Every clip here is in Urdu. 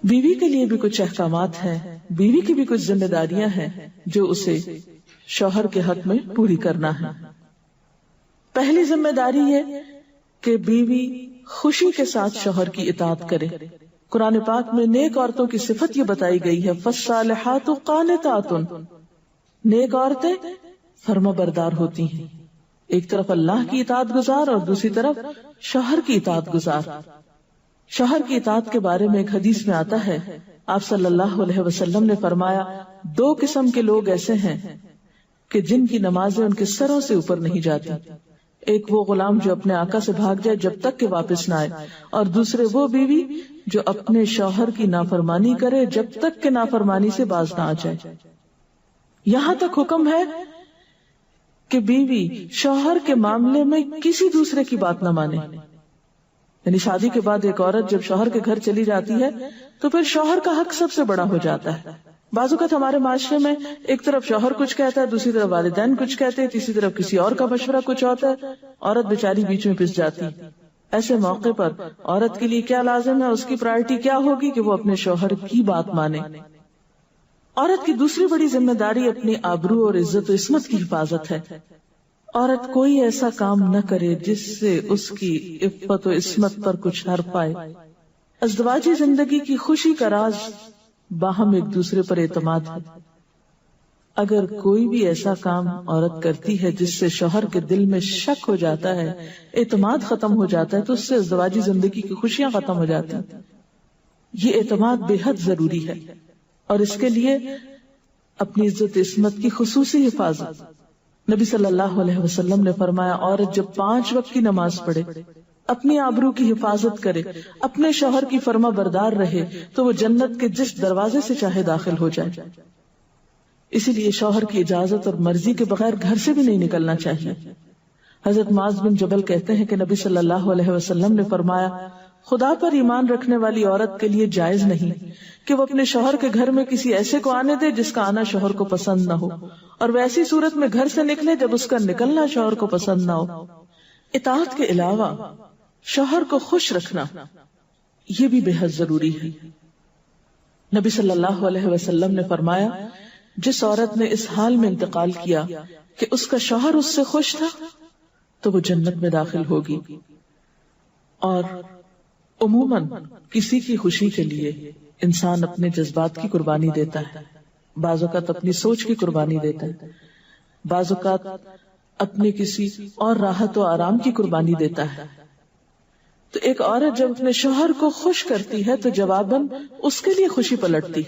بیوی کے لیے بھی کچھ احکامات ہیں، بیوی کی بھی کچھ ذمہ داریاں ہیں جو اسے شوہر کے حق میں پوری کرنا ہے۔ پہلی ذمہ داری یہ کہ بیوی خوشی کے ساتھ شوہر کی اطاعت کرے۔ قرآن پاک میں نیک عورتوں کی صفت یہ بتائی گئی ہے، فالصالحات قانتات، نیک عورتیں فرما بردار ہوتی ہیں، ایک طرف اللہ کی اطاعت گزار اور دوسری طرف شوہر کی اطاعت گزار۔ شوہر کی اطاعت کے بارے میں ایک حدیث میں آتا ہے، آپ صلی اللہ علیہ وسلم نے فرمایا، دو قسم کے لوگ ایسے ہیں کہ جن کی نمازیں ان کے سروں سے اوپر نہیں جاتی، ایک وہ غلام جو اپنے آقا سے بھاگ جائے جب تک کہ واپس نہ آئے، اور دوسرے وہ بیوی جو اپنے شوہر کی نافرمانی کرے جب تک کہ نافرمانی سے باز نہ آ جائے۔ یہاں تک حکم ہے کہ بیوی شوہر کے معاملے میں کسی دوسرے کی بات نہ مانے، یعنی شادی کے بعد ایک عورت جب شوہر کے گھر چلی جاتی ہے تو پھر شوہر کا حق سب سے بڑا ہو جاتا ہے۔ بعض اوقات ہمارے معاشرے میں ایک طرف شوہر کچھ کہتا ہے، دوسری طرف والدین کچھ کہتے ہیں، تیسری طرف کسی اور کا مشورہ کچھ ہوتا ہے، عورت بیچاری بیچ میں پس جاتی۔ ایسے موقع پر عورت کے لیے کیا لازم ہے، اس کی پرائرٹی کیا ہوگی کہ وہ اپنے شوہر کی بات مانے۔ عورت کی دوسری بڑی ذمہ داری اپنی آبرو اور عزت و عصمت کی حفاظت ہے۔ عورت کوئی ایسا کام نہ کرے جس سے اس کی عفت و عصمت پر کچھ حرف آئے۔ ازدواجی زندگی کی خوشی کا راز باہم ایک دوسرے پر اعتماد ہے۔ اگر کوئی بھی ایسا کام عورت کرتی ہے جس سے شوہر کے دل میں شک ہو جاتا ہے، اعتماد ختم ہو جاتا ہے، تو اس سے ازدواجی زندگی کی خوشیاں ختم ہو جاتی ہیں۔ یہ اعتماد بے حد ضروری ہے، اور اس کے لیے اپنی عزت عصمت کی خصوصی حفاظت۔ نبی صلی اللہ علیہ وسلم نے فرمایا، عورت جب 5 وقت کی نماز پڑھے، اپنی آبرو کی حفاظت کرے، اپنے شوہر کی فرما بردار رہے، تو وہ جنت کے جس دروازے سے چاہے داخل ہو جائے۔ اسی لیے شوہر کی اجازت اور مرضی کے بغیر گھر سے بھی نہیں نکلنا چاہیے۔ حضرت معاذ بن جبل کہتے ہیں کہ نبی صلی اللہ علیہ وسلم نے فرمایا، خدا پر ایمان رکھنے والی عورت کے لیے جائز نہیں کہ وہ اپنے شوہر کے گھر میں کسی ایسے کو آنے دے جس کا آنا شوہر کو پسند نہ ہو، اور وہ ایسی صورت میں گھر سے نکلے جب اس کا نکلنا شوہر کو پسند نہ ہو۔ اطاعت کے علاوہ شوہر کو خوش رکھنا یہ بھی بے حد ضروری ہے۔ نبی صلی اللہ علیہ وسلم نے فرمایا، جس عورت نے اس حال میں انتقال کیا کہ اس کا شوہر اس سے خوش تھا تو وہ جنت میں داخل ہوگی۔ اور عموماً کسی کی خوشی کے لیے انسان اپنے جذبات کی قربانی دیتا ہے، بعض اوقات اپنی سوچ کی قربانی دیتا ہے، بعض اوقات اپنی کسی اور راحت و آرام کی قربانی دیتا ہے۔ تو ایک عورت جب اپنے شوہر کو خوش کرتی ہے تو جواباً اس کے لیے خوشی پلٹتی۔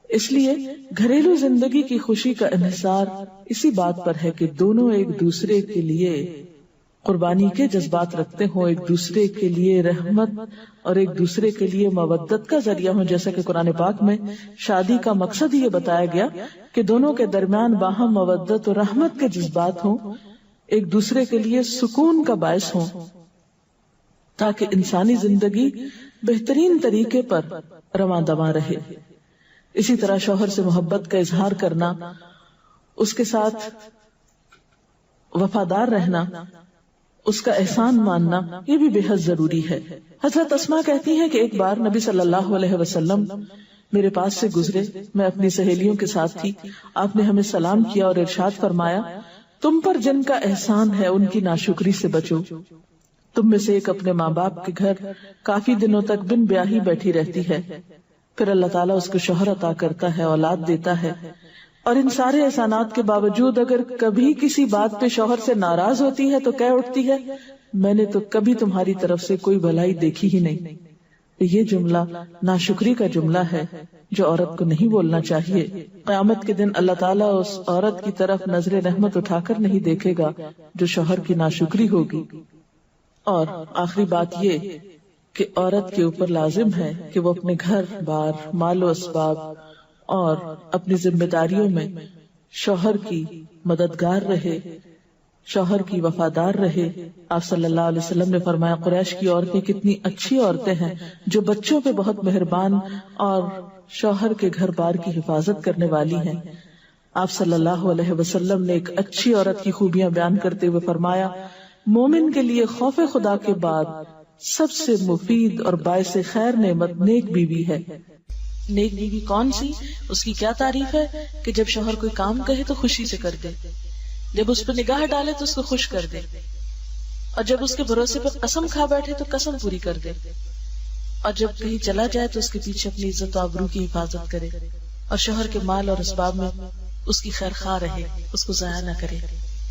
اس لیے گھریلو زندگی کی خوشی کا انحصار اسی بات پر ہے کہ دونوں ایک دوسرے کے لیے قربانی کے جذبات رکھتے ہوں، ایک دوسرے کے لیے رحمت اور ایک دوسرے کے لیے مودت کا ذریعہ ہوں، جیسا کہ قرآن پاک میں شادی کا مقصد یہ بتایا گیا کہ دونوں کے درمیان باہم مودت اور رحمت کے جذبات ہوں، ایک دوسرے کے لیے سکون کا باعث ہوں، تاکہ انسانی زندگی بہترین طریقے پر رواں دواں رہے۔ اسی طرح شوہر سے محبت کا اظہار کرنا، اس کے ساتھ وفادار رہنا، اس کا احسان ماننا، یہ بھی بے حد ضروری ہے۔ حضرت اسماء کہتی ہیں کہ ایک بار نبی صلی اللہ علیہ وسلم میرے پاس سے گزرے، میں اپنی سہیلیوں کے ساتھ تھی، آپ نے ہمیں سلام کیا اور ارشاد فرمایا، تم پر جن کا احسان ہے ان کی ناشکری سے بچو۔ تم میں سے ایک اپنے ماں باپ کے گھر کافی دنوں تک بن بیاہی بیٹھی رہتی ہے، پھر اللہ تعالیٰ اس کو شوہر عطا کرتا ہے، اولاد دیتا ہے، اور ان سارے احسانات کے باوجود اگر کبھی کسی بات پہ شوہر سے ناراض ہوتی ہے تو کہہ اٹھتی ہے، میں نے تو کبھی تمہاری طرف سے کوئی بھلائی دیکھی ہی نہیں۔ یہ جملہ ناشکری کا جملہ ہے جو عورت کو نہیں بولنا چاہیے۔ قیامت کے دن اللہ تعالیٰ اس عورت کی طرف نظر رحمت اٹھا کر نہیں دیکھے گا جو شوہر کی ناشکری ہوگی۔ اور آخری بات یہ کہ عورت کے اوپر لازم ہے کہ وہ اپنے گھر بار، مال و اسباب اور اپنی ذمہ داریوں میں شوہر کی مددگار رہے، شوہر کی وفادار رہے۔ آپ صلی اللہ علیہ وسلم نے فرمایا، قریش کی عورتیں کتنی اچھی عورتیں ہیں جو بچوں پہ بہت مہربان اور شوہر کے گھر بار کی حفاظت کرنے والی ہیں۔ آپ صلی اللہ علیہ وسلم نے ایک اچھی عورت کی خوبیاں بیان کرتے ہوئے فرمایا، مومن کے لیے خوف خدا کے بعد سب سے مفید اور باعث خیر نعمت نیک بیوی ہے۔ نیک بیوی کون سی؟ اس کی کیا تعریف ہے کہ جب شوہر کوئی کام کہے تو خوشی سے کر دے، جب اس پہ نگاہ ڈالے تو اس کو خوش کر دے، اور جب اس کے بھروسے پر قسم کھا بیٹھے تو قسم پوری کر دے، اور جب کہیں چلا جائے تو اس کے پیچھے اپنی عزت و آبرو کی حفاظت کرے، اور شوہر کے مال اور اسباب میں اس کی خیر خواہ رہے، اس کو ضائع نہ کرے۔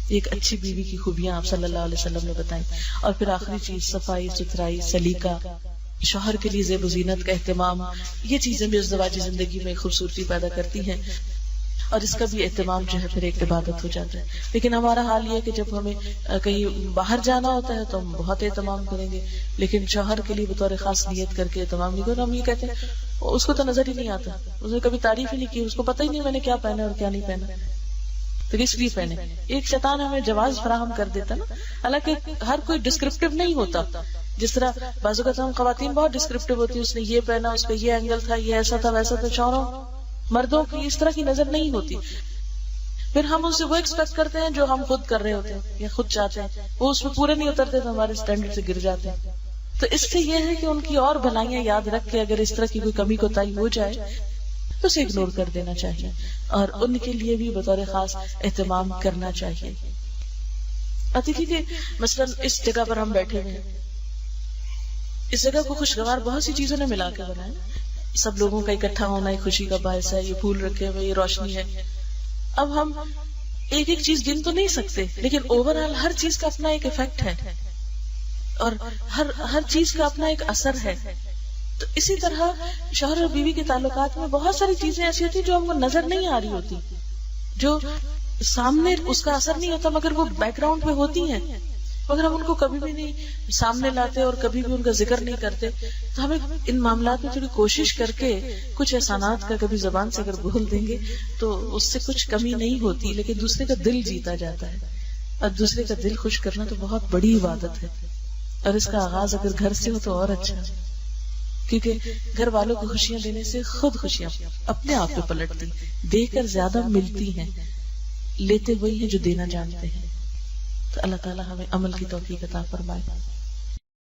ایک اچھی بیوی کی خوبیاں آپ صلی اللہ علیہ وسلم نے بتائیں۔ اور پھر آخری چیز صفائی ستھرائی، سلیقہ، شوہر کے لیے زیب و زینت کا اہتمام، یہ چیزیں بھی ازدواجی زندگی میں خوبصورتی پیدا کرتی ہیں، اور اس کا بھی اہتمام جو ہے پھر ایک عبادت ہو جاتا ہے۔ لیکن ہمارا حال یہ ہے کہ جب ہمیں کہیں باہر جانا ہوتا ہے تو ہم بہت اہتمام کریں گے، لیکن شوہر کے لیے بطور خاص نیت کر کے اہتمام نہیں کریں۔ ہم یہ کہتے ہیں اس کو تو نظر ہی نہیں آتا، اس نے کبھی تعریف ہی نہیں کی، اس کو پتہ ہی نہیں میں نے کیا پہنا اور کیا نہیں پہنا، تو کس لیے پہنے؟ ایک شیطان ہمیں جواز فراہم کر دیتا نا۔ حالانکہ ہر کوئی ڈسکرپٹیو نہیں ہوتا، جس طرح بعض اوقات ہم خواتین بہت ڈسکرپٹیو ہوتی ہیں، اس نے یہ پہنا، اس کا یہ اینگل تھا، یہ ایسا تھا ویسا تھا۔ شوہروں مردوں کی اس طرح کی نظر نہیں ہوتی، پھر ہم ان سے وہ ایکسپیکٹ کرتے ہیں جو ہم خود کر رہے ہوتے ہیں یا خود چاہتے ہیں، وہ اس میں پورے نہیں اترتے تو ہمارے اسٹینڈرڈ سے گر جاتے ہیں۔ تو اس سے یہ ہے کہ ان کی اور بھلائیاں یاد رکھ کے اگر اس طرح کی کوئی کمی کوتاہی ہو جائے تو اسے اگنور کر دینا چاہیے، اور ان کے لیے بھی بطور خاص اہتمام کرنا چاہیے۔ اور دیکھیے کہ مثلاً اس جگہ پر ہم بیٹھے ہوئے ہیں، اس جگہ کو خوشگوار بہت سی چیزوں نے ملا کے بنایا، سب لوگوں کا اکٹھا ہونا ایک خوشی کا باعث ہے، یہ پھول رکھے ہوئے، یہ روشنی ہے۔ اب ہم ایک ایک چیز گن تو نہیں سکتے، لیکن اوور آل ہر چیز کا اپنا ایک ایفیکٹ ہے، اور ہر چیز کا اپنا ایک اثر ہے۔ تو اسی طرح شوہر اور بیوی کے تعلقات میں بہت ساری چیزیں ایسی ہوتی جو ہم کو نظر نہیں آ رہی ہوتی، جو سامنے اس کا اثر نہیں ہوتا مگر وہ بیک گراؤنڈ پہ ہوتی ہیں، مگر ہم ان کو کبھی بھی نہیں سامنے لاتے اور کبھی بھی ان کا ذکر نہیں کرتے۔ تو ہمیں ان معاملات میں تھوڑی کوشش کر کے کچھ احسانات کا کبھی زبان سے اگر بول دیں گے تو اس سے کچھ کمی نہیں ہوتی، لیکن دوسرے کا دل جیتا جاتا ہے، اور دوسرے کا دل خوش کرنا تو بہت بڑی عبادت ہے، اور اس کا آغاز اگر گھر سے ہو تو اور اچھا، کیونکہ گھر والوں کو خوشیاں دینے سے خود خوشیاں اپنے آپ پہ پلٹتی، دے کر زیادہ ملتی ہیں، لیتے وہی ہیں جو دینا جانتے ہیں۔ تو اللہ تعالیٰ ہمیں عمل کی توفیق عطا فرمائے۔